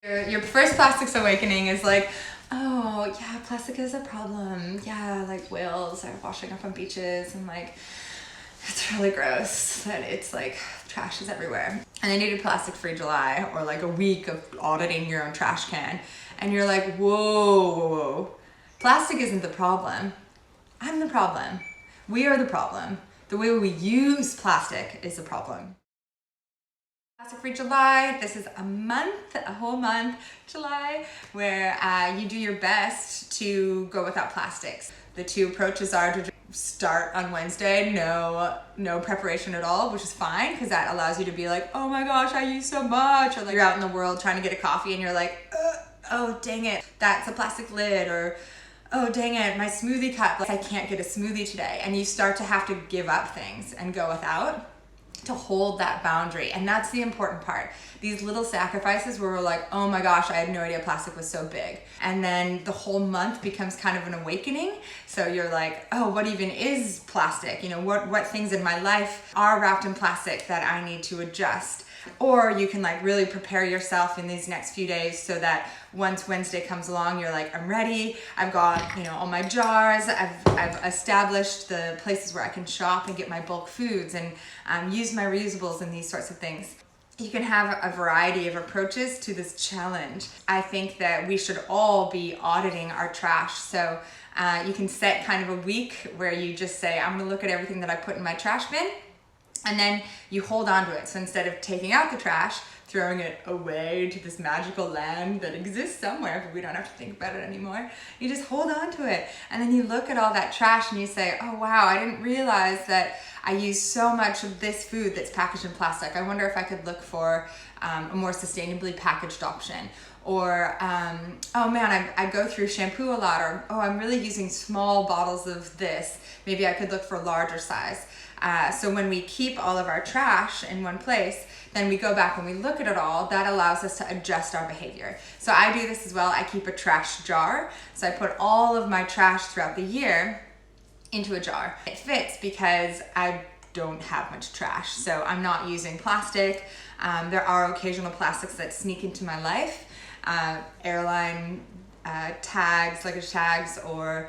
Your first plastics awakening is like, oh yeah, plastic is a problem. Yeah, like whales are washing up on beaches and like, it's really gross that it's like trash is everywhere. And then you do plastic free July or like a week of auditing your own trash can. And you're like, whoa, plastic isn't the problem. I'm the problem. We are the problem. The way we use plastic is the problem. Plastic free July. This is a month, a whole month, July, where you do your best to go without plastics. The two approaches are to start on Wednesday, no preparation at all, which is fine because that allows you to be like, oh my gosh, I use so much. Or like you're out in the world trying to get a coffee and you're like, oh dang it, that's a plastic lid, or oh dang it, my smoothie cup, like I can't get a smoothie today. And you start to have to give up things and go without to hold that boundary. And that's the important part. These little sacrifices where we're like, oh my gosh, I had no idea plastic was so big. And then the whole month becomes kind of an awakening. So you're like, oh, what even is plastic? You know, what things in my life are wrapped in plastic that I need to adjust? Or you can like really prepare yourself in these next few days so that once Wednesday comes along, you're like, I'm ready. I've got, you know, all my jars. I've established the places where I can shop and get my bulk foods and use my reusables and these sorts of things. You can have a variety of approaches to this challenge. I think that we should all be auditing our trash. So you can set kind of a week where you just say, I'm gonna look at everything that I put in my trash bin. And then you hold on to it. So instead of taking out the trash, throwing it away to this magical land that exists somewhere, but we don't have to think about it anymore, you just hold on to it. And then you look at all that trash and you say, oh wow, I didn't realize that I use so much of this food that's packaged in plastic. I wonder if I could look for a more sustainably packaged option. Or, oh man, I go through shampoo a lot, or oh, I'm really using small bottles of this. Maybe I could look for a larger size. So when we keep all of our trash in one place, then we go back and we look at it all. That allows us to adjust our behavior. So I do this as well. I keep a trash jar. So I put all of my trash throughout the year into a jar. It fits because I don't have much trash. So I'm not using plastic. There are occasional plastics that sneak into my life. Airline tags, luggage tags, or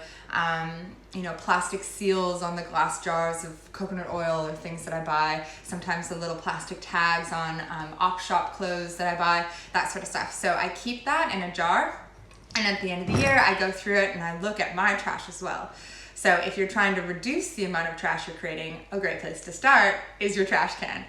you know, plastic seals on the glass jars of coconut oil or things that I buy. Sometimes the little plastic tags on op shop clothes that I buy, that sort of stuff. So I keep that in a jar, and at the end of the year I go through it and I look at my trash as well. So if you're trying to reduce the amount of trash you're creating, a great place to start is your trash can.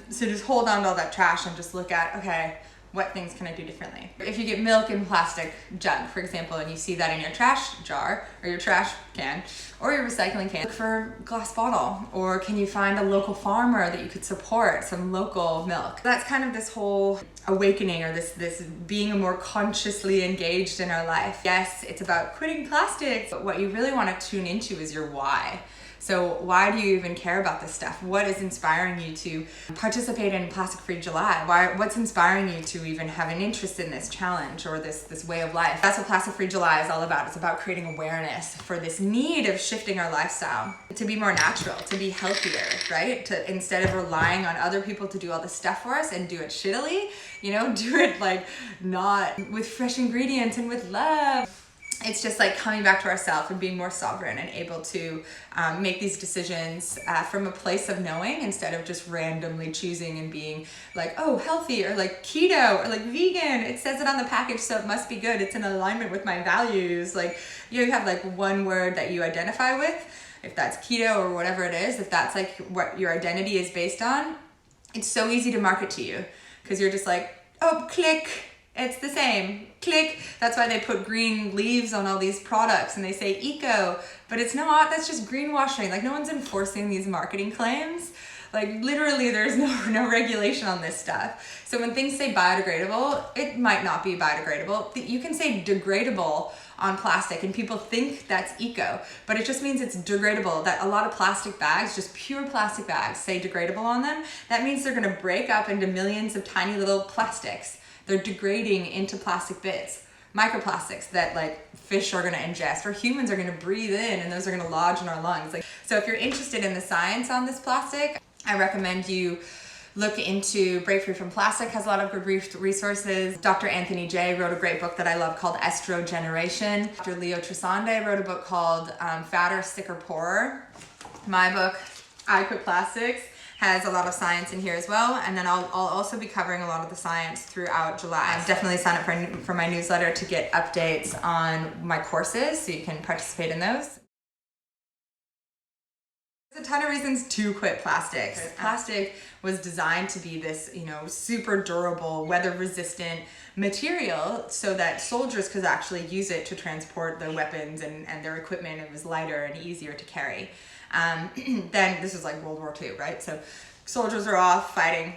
So just hold on to all that trash and just look at, okay, what things can I do differently? If you get milk in plastic jug, for example, and you see that in your trash jar or your trash can or your recycling can, look for a glass bottle. Or can you find a local farmer that you could support, some local milk? That's kind of this whole awakening, or this being more consciously engaged in our life. Yes, it's about quitting plastic, but what you really want to tune into is your why. So why do you even care about this stuff? What is inspiring you to participate in Plastic Free July? What's inspiring you to even have an interest in this challenge or this way of life? That's what Plastic Free July is all about. It's about creating awareness for this need of shifting our lifestyle to be more natural, to be healthier, right? To instead of relying on other people to do all this stuff for us and do it shittily, you know, do it like not with fresh ingredients and with love. It's just like coming back to ourselves and being more sovereign and able to make these decisions from a place of knowing instead of just randomly choosing and being like, oh, healthy or like keto or like vegan. It says it on the package, so it must be good. It's in alignment with my values. Like you have like one word that you identify with, if that's keto or whatever it is, if that's like what your identity is based on, it's so easy to market to you because you're just like, oh, click. It's the same. Click. That's why they put green leaves on all these products and they say eco, but it's not. That's just greenwashing. Like no one's enforcing these marketing claims. Like literally there's no regulation on this stuff. So when things say biodegradable, it might not be biodegradable. You can say degradable on plastic and people think that's eco, but it just means it's degradable. That a lot of plastic bags, just pure plastic bags, say degradable on them. That means they're gonna break up into millions of tiny little plastics. They're degrading into plastic bits, microplastics that like fish are gonna ingest or humans are gonna breathe in, and those are gonna lodge in our lungs. Like, so if you're interested in the science on this plastic, I recommend you look into Break Free from Plastic, has a lot of good resources. Dr. Anthony J wrote a great book that I love called Estrogeneration. Dr. Leo Trisande wrote a book called Fatter, Sicker, Poorer. My book, I Quit Plastics, has a lot of science in here as well, and then I'll also be covering a lot of the science throughout July. Definitely sign up for my newsletter to get updates on my courses, so you can participate in those. There's a ton of reasons to quit plastic. Plastic was designed to be this, super durable, weather-resistant material so that soldiers could actually use it to transport their weapons and their equipment. It was lighter and easier to carry. Then this is like World War II, right? So soldiers are off fighting,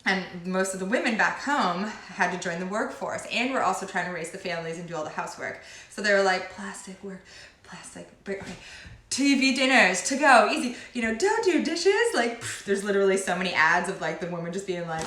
and most of the women back home had to join the workforce, and we're also trying to raise the families and do all the housework. So they were like, plastic work, plastic, okay. TV dinners, to go, easy, don't do dishes. Like, there's literally so many ads of like the woman just being like,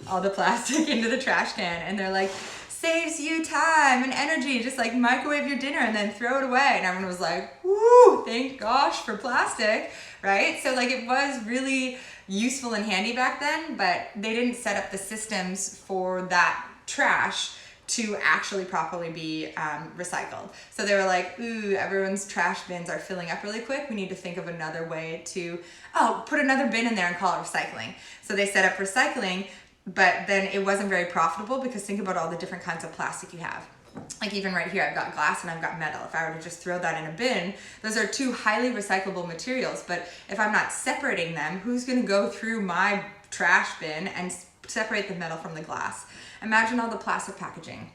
all the plastic into the trash can, and they're like, saves you time and energy, just like microwave your dinner and then throw it away. And everyone was like, woo, thank gosh for plastic, right? So like it was really useful and handy back then, but they didn't set up the systems for that trash to actually properly be recycled. So they were like, ooh, everyone's trash bins are filling up really quick. We need to think of another way to, put another bin in there and call it recycling. So they set up recycling, but then it wasn't very profitable, because think about all the different kinds of plastic you have. Like even right here, I've got glass and I've got metal. If I were to just throw that in a bin, those are two highly recyclable materials. But if I'm not separating them, who's gonna go through my trash bin and separate the metal from the glass? Imagine all the plastic packaging.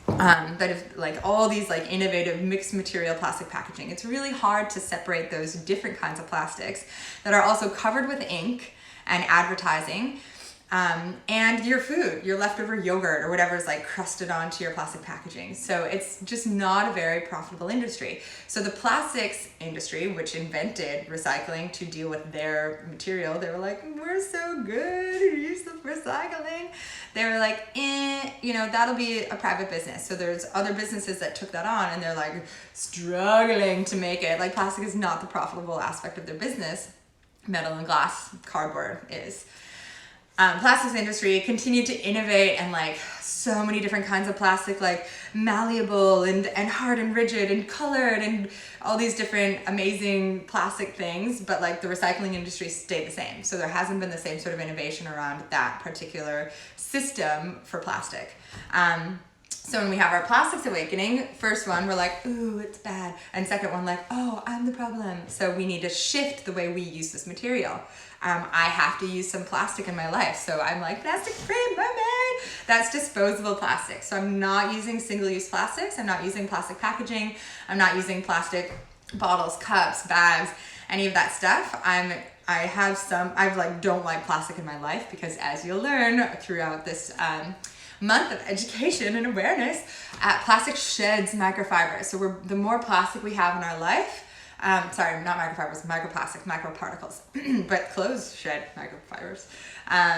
That is like all these like innovative mixed material plastic packaging. It's really hard to separate those different kinds of plastics that are also covered with ink and advertising. And your food, your leftover yogurt or whatever is like crusted onto your plastic packaging. So it's just not a very profitable industry. So the plastics industry, which invented recycling to deal with their material, they were like, we're so good at use of recycling. They were like, that'll be a private business. So there's other businesses that took that on, and they're like struggling to make it. Like plastic is not the profitable aspect of their business. Metal and glass, cardboard is. Plastics industry continued to innovate, and like so many different kinds of plastic, like malleable and hard and rigid and colored and all these different amazing plastic things, but like the recycling industry stayed the same. So there hasn't been the same sort of innovation around that particular system for plastic. So when we have our plastics awakening, first one, we're like, ooh, it's bad. And second one, like, oh, I'm the problem. So we need to shift the way we use this material. I have to use some plastic in my life. So I'm like, plastic-free mermaid. That's disposable plastic. So I'm not using single-use plastics. I'm not using plastic packaging. I'm not using plastic bottles, cups, bags, any of that stuff. I don't like plastic in my life, because as you'll learn throughout this month of education and awareness, plastic sheds microfibers. So the more plastic we have in our life, sorry, not microfibers, microplastics, microparticles, but clothes shed microfibers.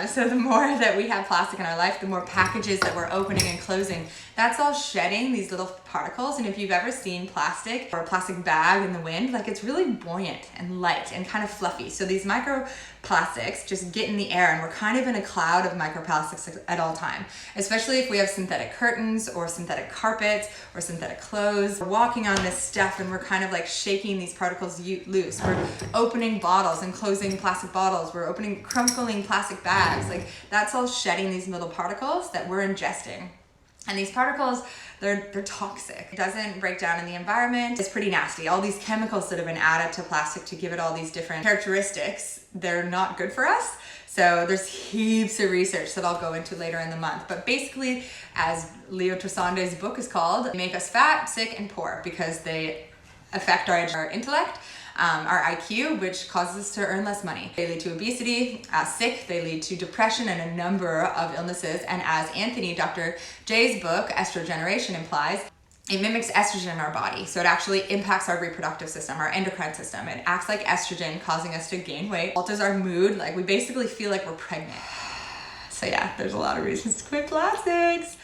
So the more that we have plastic in our life, the more packages that we're opening and closing, that's all shedding these little particles. And if you've ever seen plastic or a plastic bag in the wind, like it's really buoyant and light and kind of fluffy. So these microplastics just get in the air, and we're kind of in a cloud of microplastics at all time, especially if we have synthetic curtains or synthetic carpets or synthetic clothes. We're walking on this stuff and we're kind of like shaking these particles loose. We're opening bottles and closing plastic bottles. We're crunkling plastic bags. Like that's all shedding these little particles that we're ingesting. And these particles, they're toxic. It doesn't break down in the environment. It's pretty nasty. All these chemicals that have been added to plastic to give it all these different characteristics, they're not good for us. So there's heaps of research that I'll go into later in the month. But basically, as Leo Trisande's book is called, they make us fat, sick, and poor, because they affect our intellect, our IQ, which causes us to earn less money. They lead to obesity, sick, they lead to depression and a number of illnesses. And as Dr. J's book, Estrogeneration, implies, it mimics estrogen in our body. So it actually impacts our reproductive system, our endocrine system. It acts like estrogen, causing us to gain weight, alters our mood. Like we basically feel like we're pregnant. So yeah, there's a lot of reasons to quit plastics.